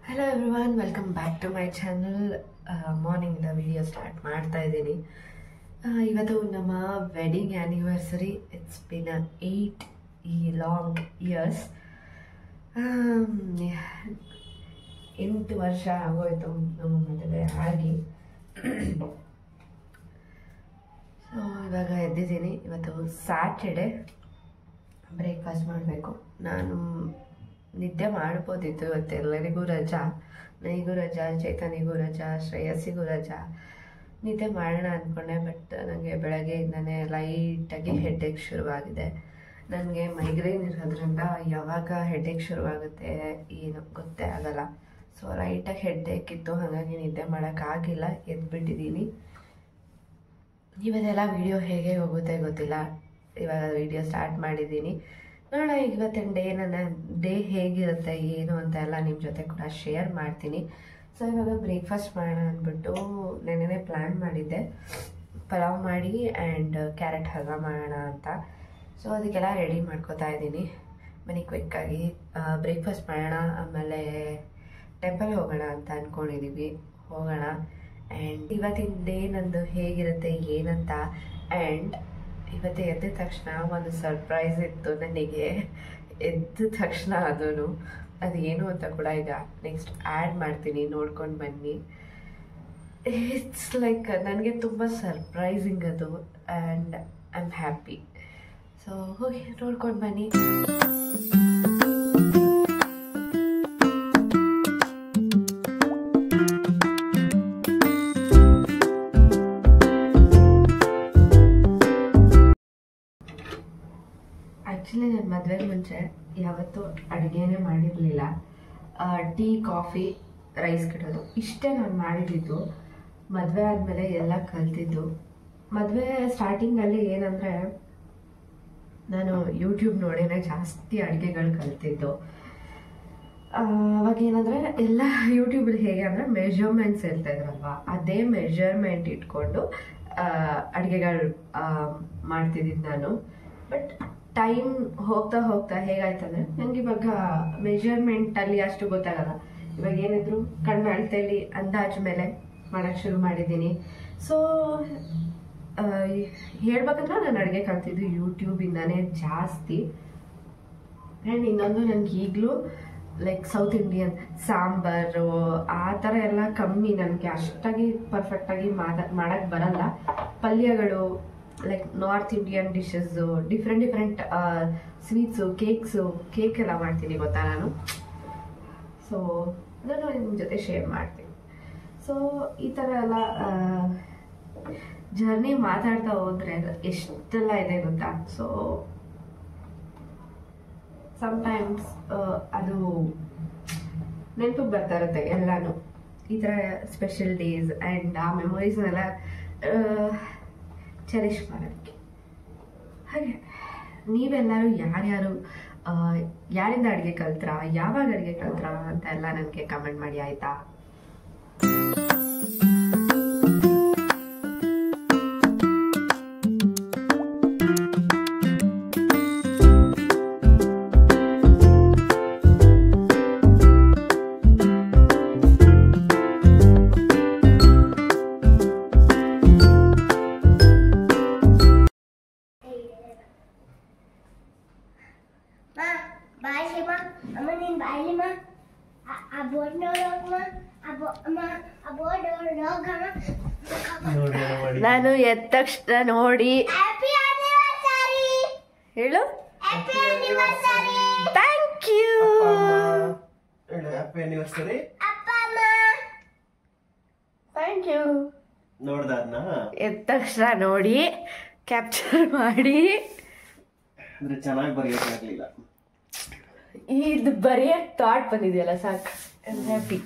Hello everyone, welcome back to my channel. ಮಾರ್ನಿಂಗಿಂದ video start ಮಾಡ್ತಾ ಇದ್ದೀನಿ. ಇವತ್ತು ನಮ್ಮ wedding anniversary. It's been 8 long years. 8 ವರ್ಷ ಆಗೋಯ್ತು ನಮ್ಮ ಮದುವೆ ಆಗಿ. ಸೊ ಇವಾಗ ಎದ್ದಿದ್ದೀನಿ. ಇವತ್ತು ಸ್ಯಾಟರ್ಡೆ, ಬ್ರೇಕ್ಫಾಸ್ಟ್ ಮಾಡಬೇಕು. ನಾನು ನಿದ್ದೆ ಮಾಡ್ಬೋದಿತ್ತು, ಇವತ್ತು ಎಲ್ಲರಿಗೂ ರಜಾ. ನನಗೂ ರಜಾ, ಚೈತನ್ಯಗೂ ರಜಾ, ಶ್ರೇಯಸ್ಸಿಗೂ ರಜಾ. ನಿದ್ದೆ ಮಾಡೋಣ ಅಂದ್ಕೊಂಡೆ, ಬಟ್ ನನಗೆ ಬೆಳಗ್ಗೆಯಿಂದನೇ ಲೈಟಾಗಿ ಹೆಡ್ಏಕ್ ಶುರುವಾಗಿದೆ. ನನಗೆ ಮೈಗ್ರೇನ್ ಇರೋದ್ರಿಂದ ಯಾವಾಗ ಹೆಡ್ಏಕ್ ಶುರುವಾಗುತ್ತೆ ಏನು ಗೊತ್ತೇ ಆಗಲ್ಲ. ಸೊ ಲೈಟಾಗಿ ಹೆಡ್ಏಕ್ ಇತ್ತು, ಹಾಗಾಗಿ ನಿದ್ದೆ ಮಾಡೋಕ್ಕಾಗಿಲ್ಲ, ಎದ್ಬಿಟ್ಟಿದ್ದೀನಿ. ಇವತ್ತೆಲ್ಲ ವಿಡಿಯೋ ಹೇಗೆ ಹೋಗುತ್ತೆ ಗೊತ್ತಿಲ್ಲ. ಇವಾಗ ವಿಡಿಯೋ ಸ್ಟಾರ್ಟ್ ಮಾಡಿದ್ದೀನಿ. ನೋಡೋಣ ಇವತ್ತಿನ ನನ್ನ ಡೇ ಹೇಗಿರುತ್ತೆ ಏನು ಅಂತ ಎಲ್ಲ ನಿಮ್ಮ ಜೊತೆ ಕೂಡ ಶೇರ್ ಮಾಡ್ತೀನಿ. ಸೊ ಇವಾಗ ಬ್ರೇಕ್ಫಾಸ್ಟ್ ಮಾಡೋಣ ಅಂದ್ಬಿಟ್ಟು ನೆನ್ನೆ ಪ್ಲ್ಯಾನ್ ಮಾಡಿದ್ದೆ, ಪಲಾವ್ ಮಾಡಿ ಆ್ಯಂಡ್ ಕ್ಯಾರೆಟ್ ಹಲ್ವಾ ಮಾಡೋಣ ಅಂತ. ಸೊ ಅದಕ್ಕೆಲ್ಲ ರೆಡಿ ಮಾಡ್ಕೋತಾ ಇದ್ದೀನಿ. ಮನೆ ಕ್ವಿಕ್ಕಾಗಿ ಬ್ರೇಕ್ಫಾಸ್ಟ್ ಮಾಡೋಣ, ಆಮೇಲೆ ಟೆಂಪಲ್ ಹೋಗೋಣ ಅಂತ ಅಂದ್ಕೊಂಡಿದ್ದೀವಿ. ಹೋಗೋಣ. ಆ್ಯಂಡ್ ಇವತ್ತಿನ ಡೇ ನಂದು ಹೇಗಿರುತ್ತೆ ಏನಂತ. ಆ್ಯಂಡ್ ಇವತ್ತು ಎದ್ದ ತಕ್ಷಣ ಒಂದು ಸರ್ಪ್ರೈಸ್ ಇತ್ತು ನನಗೆ. ಎದ್ದ ತಕ್ಷಣ ಅದು ಏನು ಅಂತ ಕೂಡ ಈಗ ನೆಕ್ಸ್ಟ್ ಆ್ಯಡ್ ಮಾಡ್ತೀನಿ, ನೋಡ್ಕೊಂಡು ಬನ್ನಿ. ಇಟ್ಸ್ ಲೈಕ್ ನನಗೆ ತುಂಬ ಸರ್ಪ್ರೈಸಿಂಗ್ ಅದು. And I am happy. So ಹೋಗಿ ನೋಡ್ಕೊಂಡು ಬನ್ನಿ. ಆ್ಯಕ್ಚುಲಿ ನನ್ನ ಮದುವೆಗೆ ಮುಂಚೆ ಯಾವತ್ತೂ ಅಡುಗೆನೇ ಮಾಡಿರಲಿಲ್ಲ. ಟೀ, ಕಾಫಿ, ರೈಸ್ ಕೆಡೋದು ಇಷ್ಟೇ ನಾನು ಮಾಡಿದ್ದು. ಮದುವೆ ಆದಮೇಲೆ ಎಲ್ಲ ಕಲ್ತಿದ್ದು. ಮದುವೆ ಸ್ಟಾರ್ಟಿಂಗಲ್ಲಿ ಏನಂದರೆ ನಾನು ಯೂಟ್ಯೂಬ್ ನೋಡೇನೆ ಜಾಸ್ತಿ ಅಡುಗೆಗಳು ಕಲ್ತಿದ್ದು. ಅವಾಗ ಏನಂದರೆ ಎಲ್ಲ ಯೂಟ್ಯೂಬಲ್ಲಿ ಹೇಗೆ ಅಂದರೆ ಮೆಷರ್ಮೆಂಟ್ಸ್ ಇರ್ತಾಯಿದ್ರಲ್ವ, ಅದೇ ಮೆಷರ್ಮೆಂಟ್ ಇಟ್ಕೊಂಡು ಅಡುಗೆಗಳು ಮಾಡ್ತಿದ್ದಿದ್ದು ನಾನು. ಬಟ್ ಟೈಮ್ ಹೋಗ್ತಾ ಹೋಗ್ತಾ ಹೇಗಾಯ್ತಂದ್ರೆ ನನಗೆ ಇವಾಗ ಮೆಷರ್ಮೆಂಟಲ್ಲಿ ಅಷ್ಟು ಗೊತ್ತಾಗಲ್ಲ. ಇವಾಗ ಏನಿದ್ರು ಕಣ್ಣು ಅಳತೆಯಲ್ಲಿ ಅಂದಾಜು ಮೇಲೆ ಮಾಡೋಕ್ಕೆ ಶುರು ಮಾಡಿದ್ದೀನಿ. ಸೊ ಹೇಳ್ಬೇಕಂದ್ರೆ ನಾನು ಅಡುಗೆ ಕಲ್ತಿದ್ದು ಯೂಟ್ಯೂಬಿಂದಾನೇ ಜಾಸ್ತಿ. ಆ್ಯಂಡ್ ಇನ್ನೊಂದು ನನಗೆ ಈಗಲೂ ಲೈಕ್ ಸೌತ್ ಇಂಡಿಯನ್ ಸಾಂಬಾರು ಆ ಥರ ಎಲ್ಲ ಕಮ್ಮಿ, ನನಗೆ ಅಷ್ಟಾಗಿ ಪರ್ಫೆಕ್ಟಾಗಿ ಮಾಡೋಕ್ಕೆ ಬರಲ್ಲ. ಪಲ್ಯಗಳು like north Indian dishes, different sweets, cake ಎಲ್ಲ ಮಾಡ್ತೀನಿ ಗೊತ್ತಾ ನಾನು. ಸೊ ಅದನ್ನು ನಿಮ್ಮ ಜೊತೆ ಶೇರ್ ಮಾಡ್ತೀನಿ. ಸೊ ಈ ಥರ ಎಲ್ಲ ಜರ್ನಿ ಮಾತಾಡ್ತಾ ಹೋದರೆ ಎಷ್ಟೆಲ್ಲ ಇದೆ ಗೊತ್ತಾ. ಸೊ ಸಮ್ಟೈಮ್ಸ್ ಅದು ನೆನಪಿಗೆ ಬರ್ತಾ ಇರುತ್ತೆ ಎಲ್ಲನೂ, ಈ ಥರ ಸ್ಪೆಷಲ್ ಡೇಸ್ ಆ್ಯಂಡ್ ಆ ಮೆಮೊರೀಸ್ನೆಲ್ಲ ಚೆರಿಷ್ ಮಾಡೋದಕ್ಕೆ. ಹಾಗೆ ನೀವೆಲ್ಲರೂ ಯಾರ್ಯಾರು ಯಾರಿಂದ ಅಡುಗೆ ಕಲ್ತ್ರಾ, ಯಾವಾಗ ಅಡುಗೆ ಕಲ್ತ್ರಾ ಅಂತ ಎಲ್ಲ ನನಗೆ ಕಮೆಂಟ್ ಮಾಡಿ, ಆಯಿತಾ? ನಾನು ಎದ್ದ ತಕ್ಷಣ ನೋಡಿ ಹೇಳು ಥ್ಯಾಂಕ್ ಯು. Thank you. ಎದ್ದ ತಕ್ಷಣ ನೋಡಿ ಕ್ಯಾಪ್ಚರ್ ಮಾಡಿ ಚೆನ್ನಾಗಿ ಬರೆಯೋಕ್ಕಾಗಲಿಲ್ಲ. ಇದು ಬರೆಯಕ್ಕೆ ಥಾಟ್ ಬಂದಿದೆಯಲ್ಲ, ಸಾಕು. I am happy.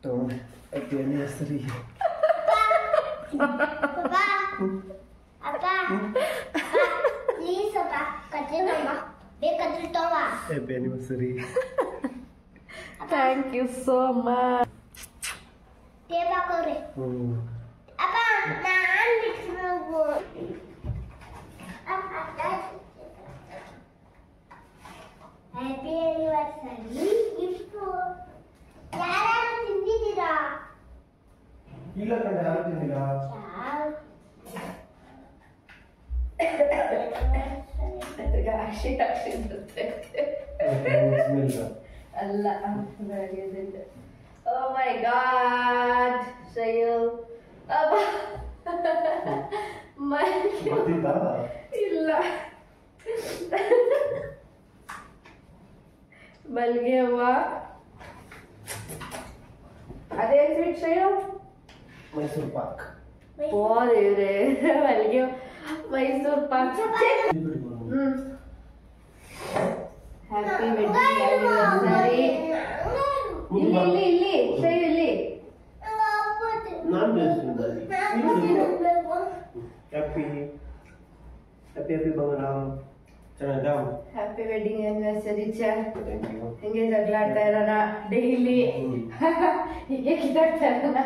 Happy anniversary. Happy anniversary. Thank you so much. Happy anniversary gift ಯಾರು ತಿಂದಿದ್ದೀರಾ? ಇಲ್ಲ ಕಡೆ ಯಾರು ತಿಂದಿಲ್ಲ. ಅಲ್ಲ ಓ ಮೈ ಗಾಡ್ ಶ್ರೇಯು ಇಲ್ಲ ಮಲ್ಗೆ ಹೂವ. ಅದೇನ್ ಸ್ವೀಟ್ ಶ್ರೇಯು? ಮೈಸೂರು ಪಾಕ್. ಓ ದೇವ್ರೆ, ಮಲ್ಗೆ Mysuru Pak. Happy wedding anniversary. ಇಲ್ಲಿ ಇಲ್ಲಿ ಇಲ್ಲಿ ಶ್ರೇಯು ಇಲ್ಲಿ. ನಾನು ಹ್ಯಾಪಿ ಹ್ಯಾಪಿ ಬಂಗಾರ. ಚೆನ್ನಾಗಿದಾ? ಹ್ಯಾಪಿ ವೆಡ್ಡಿಂಗ್ ಆನಿವರ್ಸರಿ ಚ. ಹಿಂಗೆ ಜಗಳಾಡ್ತಾ ಇರೋಣ ಡೈಲಿ, ಹೀಗೆ ಕಿತ್ತಾಡ್ತಾ ಇರೋಣ.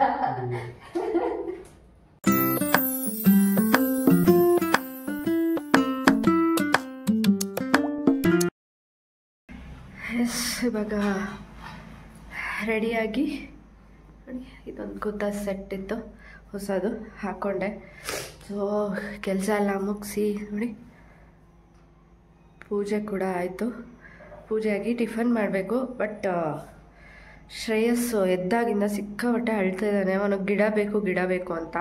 ಎಸ್, ಇವಾಗ ರೆಡಿಯಾಗಿ ನೋಡಿ, ಇದೊಂದು ಕುರ್ತಾ ಸೆಟ್ ಇತ್ತು ಹೊಸದು, ಹಾಕ್ಕೊಂಡೆ. ಸೊ ಕೆಲಸ ಎಲ್ಲ ಮುಗಿಸಿ ನೋಡಿ, ಪೂಜೆ ಕೂಡ ಆಯಿತು. ಪೂಜೆ ಆಗಿ ಟಿಫನ್ ಮಾಡಬೇಕು. ಬಟ್ ಶ್ರೇಯಸ್ಸು ಎದ್ದಾಗಿಂದ ಸಿಕ್ಕಾಪಟ್ಟೆ ಅಳ್ತಾ ಇದ್ದಾನೆ. ಅವನಿಗೆ ಗಿಡ ಬೇಕು ಅಂತ.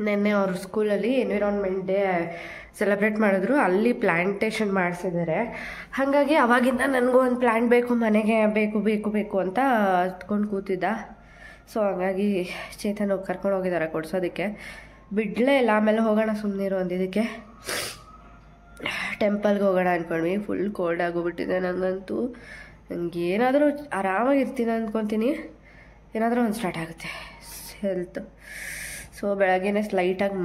ನಿನ್ನೆ ಅವ್ರ ಸ್ಕೂಲಲ್ಲಿ ಎನ್ವಿರಾನ್ಮೆಂಟ್ ಡೇ ಸೆಲೆಬ್ರೇಟ್ ಮಾಡಿದ್ರು, ಅಲ್ಲಿ ಪ್ಲ್ಯಾಂಟೇಷನ್ ಮಾಡಿಸಿದ್ದಾರೆ. ಹಾಗಾಗಿ ಅವಾಗಿಂದ ನನಗೂ ಒಂದು ಪ್ಲ್ಯಾಂಟ್ ಬೇಕು, ಮನೆಗೆ ಬೇಕು ಅಂತ ಹತ್ಕೊಂಡು ಕೂತಿದ್ದ. ಸೊ ಹಾಗಾಗಿ ಚೇತನ್ ಹೋಗಿ ಕರ್ಕೊಂಡು ಹೋಗಿದ್ದಾರೆ ಕೊಡ್ಸೋದಕ್ಕೆ. ಬಿಡಲೇ ಇಲ್ಲ. ಆಮೇಲೆ ಹೋಗೋಣ ಸುಮ್ಮನಿರು ಅಂದಿದ್ದಕ್ಕೆ ಟೆಂಪಲ್ಗೆ ಹೋಗೋಣ ಅಂದ್ಕೊಂಡ್ವಿ. ಫುಲ್ ಕೋಲ್ಡ್ ಆಗೋಗ್ಬಿಟ್ಟಿದೆ ನನಗಂತೂ. ನನಗೆ ಏನಾದರೂ ಆರಾಮಾಗಿರ್ತೀನಿ ಅಂದ್ಕೊತೀನಿ, ಏನಾದರೂ ಒಂದು ಸ್ಟಾರ್ಟ್ ಆಗುತ್ತೆ ಹೆಲ್ತ್. ಸೊ ಬೆಳಗ್ಗೆನೇ ಲೈಟಾಗಿ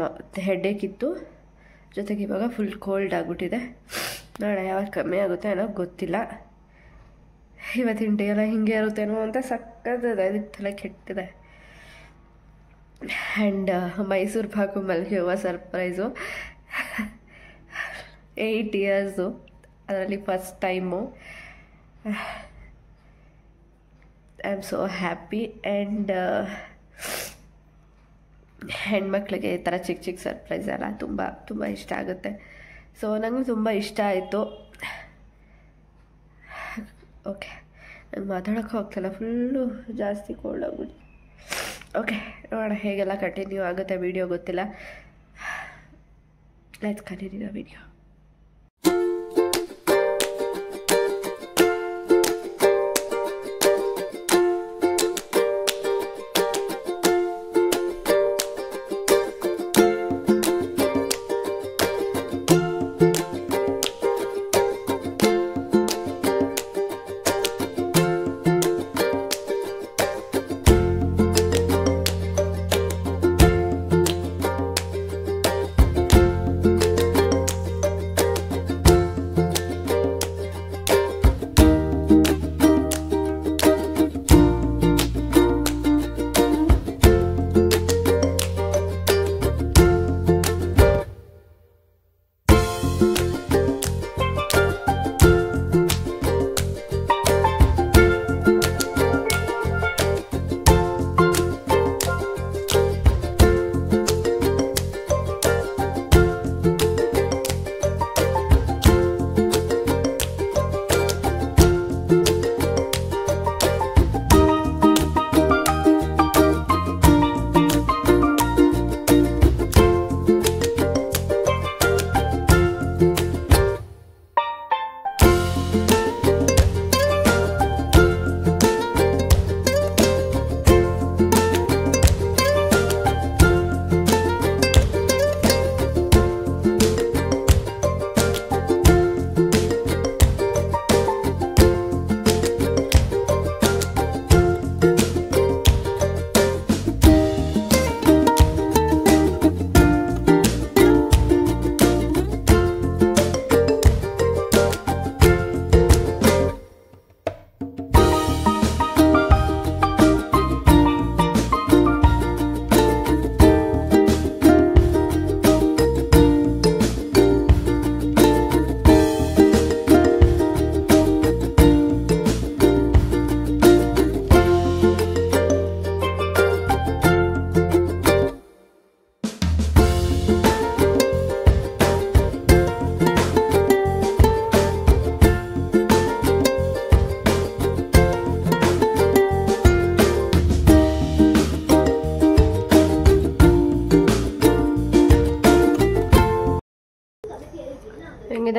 ಹೆಡ್ಡೇಕ್ ಇತ್ತು, ಜೊತೆಗೆ ಇವಾಗ ಫುಲ್ ಕೋಲ್ಡ್ ಆಗಿಬಿಟ್ಟಿದೆ. ನೋಡೋಣ ಯಾವಾಗ ಕಮ್ಮಿ ಆಗುತ್ತೆ ಅನ್ನೋ ಗೊತ್ತಿಲ್ಲ. ಇವತ್ತಿನ ಡೇ ಎಲ್ಲ ಹಿಂಗೆ ಇರುತ್ತೇನೋ ಅಂತ ಸಕ್ಕತ್ತಿದೆ, ಅದಕ್ಕೆ ತಲೆ ಕೆಟ್ಟಿದೆ. ಆ್ಯಂಡ್ ಮೈಸೂರು ಪಾಕು ಮಲ್ಲಿಗೆ ಹೂವು ಸರ್ಪ್ರೈಸು. 8 ಇಯರ್ಸು, ಅದರಲ್ಲಿ first time. I am so happy. And ಹೆಣ್ಮಕ್ಳಿಗೆ ಈ ಥರ ಚಿಕ್ಕ ಸರ್ಪ್ರೈಸ್ ಎಲ್ಲ ತುಂಬ ಇಷ್ಟ ಆಗುತ್ತೆ. ಸೊ ನನಗೂ ತುಂಬ ಇಷ್ಟ ಆಯಿತು. ಓಕೆ, ನಾನು ಮಾತಾಡೋಕ್ಕೆ ಹೋಗ್ತಿಲ್ಲ, ಫುಲ್ಲು ಜಾಸ್ತಿ ಕೋಲ್ಡ್ ಆಗ್ಬಿಟ್ಟು. ಓಕೆ, ನೋಡೋಣ ಹೇಗೆಲ್ಲ ಕಂಟಿನ್ಯೂ ಆಗುತ್ತೆ ವಿಡಿಯೋ, ಗೊತ್ತಿಲ್ಲ. Let's continue the video.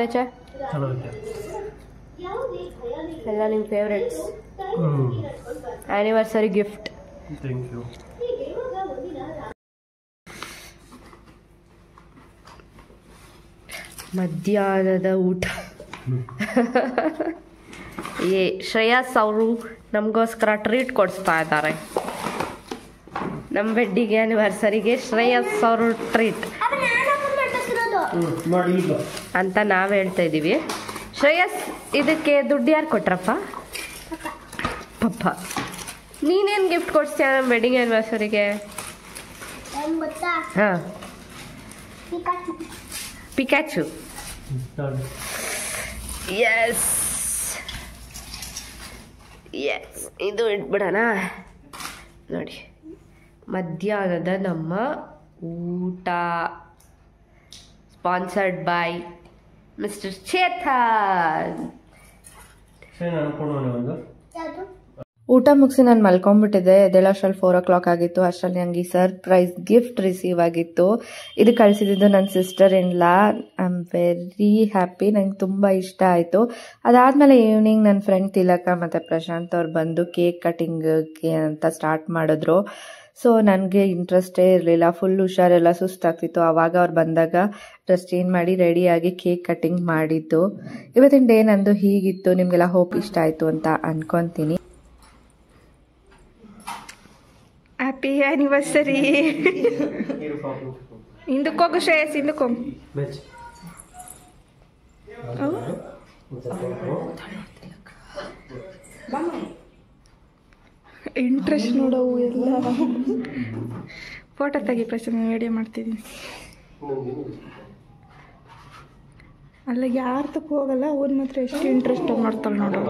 ಹೇಗಿದೆ ಚಾ? ಚೆನ್ನಾಗಿದೆ. ಎಲ್ಲ ನಿಮ್ಮ favourites. Anniversary gift. Thank you. ಮಧ್ಯಾಹ್ನದ ಊಟ. ಶ್ರೇಯಸ್ ಅವರು ನಮಗೋಸ್ಕರ ಟ್ರೀಟ್ ಕೊಡಿಸ್ತಾ ಇದ್ದಾರೆ. ನಮ್ಮ ವೆಡ್ಡಿಂಗ್ ಆ್ಯನಿವರ್ಸರಿಗೆ ಶ್ರೇಯಸ್ ಅವರು ಟ್ರೀಟ್ ಅಂತ ನಾವು ಹೇಳ್ತಾ ಇದ್ದೀವಿ. ಶ್ರೇಯಸ್, ಇದಕ್ಕೆ ದುಡ್ಡು ಯಾರು ಕೊಟ್ರಪ್ಪ? ಪಪ್ಪ. ನೀನೇನು ಗಿಫ್ಟ್ ಕೊಡ್ತೀಯ ನಮ್ಮ ವೆಡ್ಡಿಂಗ್ ಆ್ಯನಿವರ್ಸರಿಗೆ? ಹಾಂ, ಪಿಕಾಚು. ಎಸ್ ಎಸ್, ಇದು ಇಟ್ಬಿಡೋಣ. ನೋಡಿ, ಮಧ್ಯಾಹ್ನದ ನಮ್ಮ ಊಟ ಸ್ಪಾನ್ಸರ್ಡ್ ಬೈ ಮಿಸ್ಟರ್ ಚೇತನ್. ಊಟ ಮುಗಿಸಿ ನಾನು ಮಲ್ಕೊಂಡ್ಬಿಟ್ಟಿದ್ದೆ. ಎದ್ದೇಳೋಷ್ಟ್ರಲ್ಲಿ 4 o'clock ಆಗಿತ್ತು. ಅಷ್ಟರಲ್ಲಿ ನನಗೆ ಸರ್ಪ್ರೈಸ್ ಗಿಫ್ಟ್ ರಿಸೀವ್ ಆಗಿತ್ತು. ಇದು ಕಳಿಸಿದ್ದು ನನ್ನ sister in law. I am very happy. ನಂಗೆ ತುಂಬ ಇಷ್ಟ ಆಯಿತು. ಅದಾದಮೇಲೆ ಈವ್ನಿಂಗ್ ನನ್ನ ಫ್ರೆಂಡ್ ತಿಲಕ ಮತ್ತು ಪ್ರಶಾಂತ್ ಅವ್ರು ಬಂದು ಕೇಕ್ ಕಟಿಂಗ್ಗೆ ಅಂತ ಸ್ಟಾರ್ಟ್ ಮಾಡಿದ್ರು. ಸೊ ನನಗೆ ಇಂಟ್ರೆಸ್ಟೇ ಇರಲಿಲ್ಲ, ಫುಲ್ ಹುಷಾರೆಲ್ಲ ಸುಸ್ತಾಗ್ತಿತ್ತು. ಆವಾಗ ಅವ್ರು ಬಂದಾಗ ಡ್ರೆಸ್ ಚೇಂಜ್ ಮಾಡಿ ರೆಡಿಯಾಗಿ ಕೇಕ್ ಕಟಿಂಗ್ ಮಾಡಿದ್ದು. ಇವತ್ತಿನ ಡೇ ನಂದು ಹೀಗಿತ್ತು. ನಿಮಗೆಲ್ಲ ಹೋಪ್ ಇಷ್ಟ ಆಯಿತು ಅಂತ ಅನ್ಕೊತೀನಿ. Happy anniversary. ಹಿಂದಕ್ಕೋಗು ಶ್ರೇಯಸ್, ಹಿಂದಕ್ಕೋಗು. ಇಂಟ್ರೆಸ್ಟ್ ನೋಡವು ಎಲ್ಲ. ಫೋಟೋ ತೆಗಿ ಪ್ರಶ್ನೆ, ವಿಡಿಯೋ ಮಾಡ್ತಿದ್ದೀನಿ. ಅಲ್ಲ, ಯಾರು ತಕ್ಕ ಹೋಗಲ್ಲ, ಅವ್ರು ಮಾತ್ರ ಎಷ್ಟು ಇಂಟ್ರೆಸ್ಟ್ ಮಾಡ್ತಾಳೆ ನೋಡು.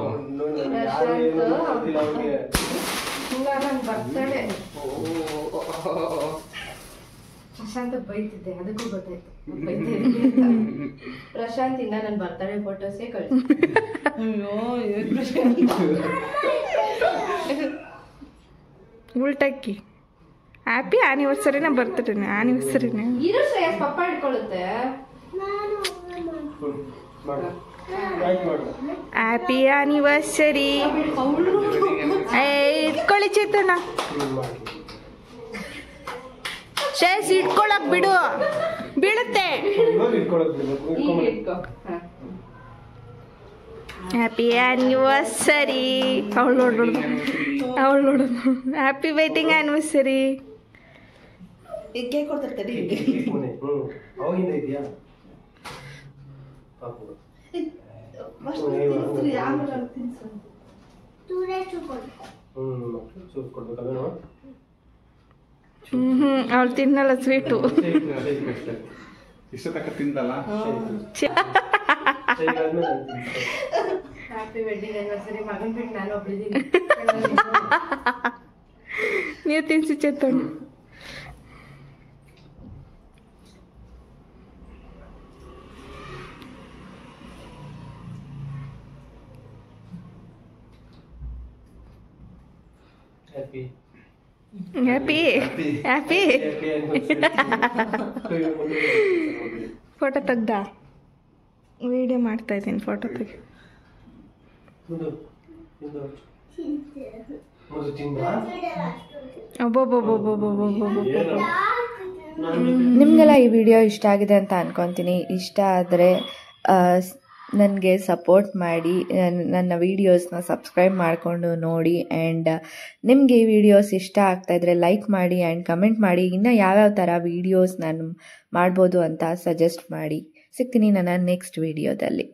ಪ್ರಶಾಂತ್ ಬೈತಿದ್ದೆ, ಅದಕ್ಕೂ ಗೊತ್ತಾಯ್ತು. ಪ್ರಶಾಂತ್ ಇಂದ ನನ್ನ ಬರ್ತಡೇ ಫೋಟೋಸೇ ಕಳಿಸಿ. ಉಲ್ಟಕ್ಕಿ ಹ್ಯಾಪಿ ಆ್ಯನಿವರ್ಸರಿನ ಬರ್ತಡೇನೆ ಆ್ಯನಿವರ್ಸರಿನೇ ಇರು. ಶ್ರೇಯಸ್ ಪಪ್ಪ ಇಟ್ಕೊಳ್ಳುತ್ತೆ. Happy anniversary. ಇಟ್ಕೊಳ್ಳಿ ಚೇತನ. ಶ್ರೇಯಸ್ ಇಟ್ಕೊಳಕ್ ಬಿಡು, ಬೀಳುತ್ತೆ. Happy anniversary. ಅವಳು ನೋಡೋದು, ಅವಳು ನೋಡೋದು. Happy wedding anniversary. ಅವಳು ತಿನ್ನಲ್ಲ ಸ್ವೀಟು. Happy wedding anniversary. ಮಗನ್ ಬಿಟ್ಟು ನಾನು ಒಬ್ಳಿದ್ದೀನಿ. ನೀವು ತಿನ್ಸಿ ಚೇತನ್. Happy happy. ಫೋಟೋ ತೆಗ್ದ? ವಿಡಿಯೋ ಮಾಡ್ತಾ ಇದ್ದೀನಿ, ಫೋಟೋ ತೆಗಿ. ನಿಮಗೆಲ್ಲ ಈ ವಿಡಿಯೋ ಇಷ್ಟ ಆಗಿದೆ ಅಂತ ಅನ್ಕೊತೀನಿ. ಇಷ್ಟ ಆದರೆ ನನಗೆ ಸಪೋರ್ಟ್ ಮಾಡಿ, ನನ್ನ ವೀಡಿಯೋಸ್ನ ಸಬ್ಸ್ಕ್ರೈಬ್ ಮಾಡಿಕೊಂಡು ನೋಡಿ. ಆ್ಯಂಡ್ ನಿಮಗೆ ಈ ವಿಡಿಯೋಸ್ ಇಷ್ಟ ಆಗ್ತಾಯಿದ್ರೆ ಲೈಕ್ ಮಾಡಿ ಆ್ಯಂಡ್ ಕಮೆಂಟ್ ಮಾಡಿ. ಇನ್ನು ಯಾವ್ಯಾವ ಥರ ವೀಡಿಯೋಸ್ ನಾನು ಮಾಡ್ಬೋದು ಅಂತ ಸಜೆಸ್ಟ್ ಮಾಡಿ. ಸಿಗ್ತೀನಿ ನನ್ನ ನೆಕ್ಸ್ಟ್ ವಿಡಿಯೋದಲ್ಲಿ.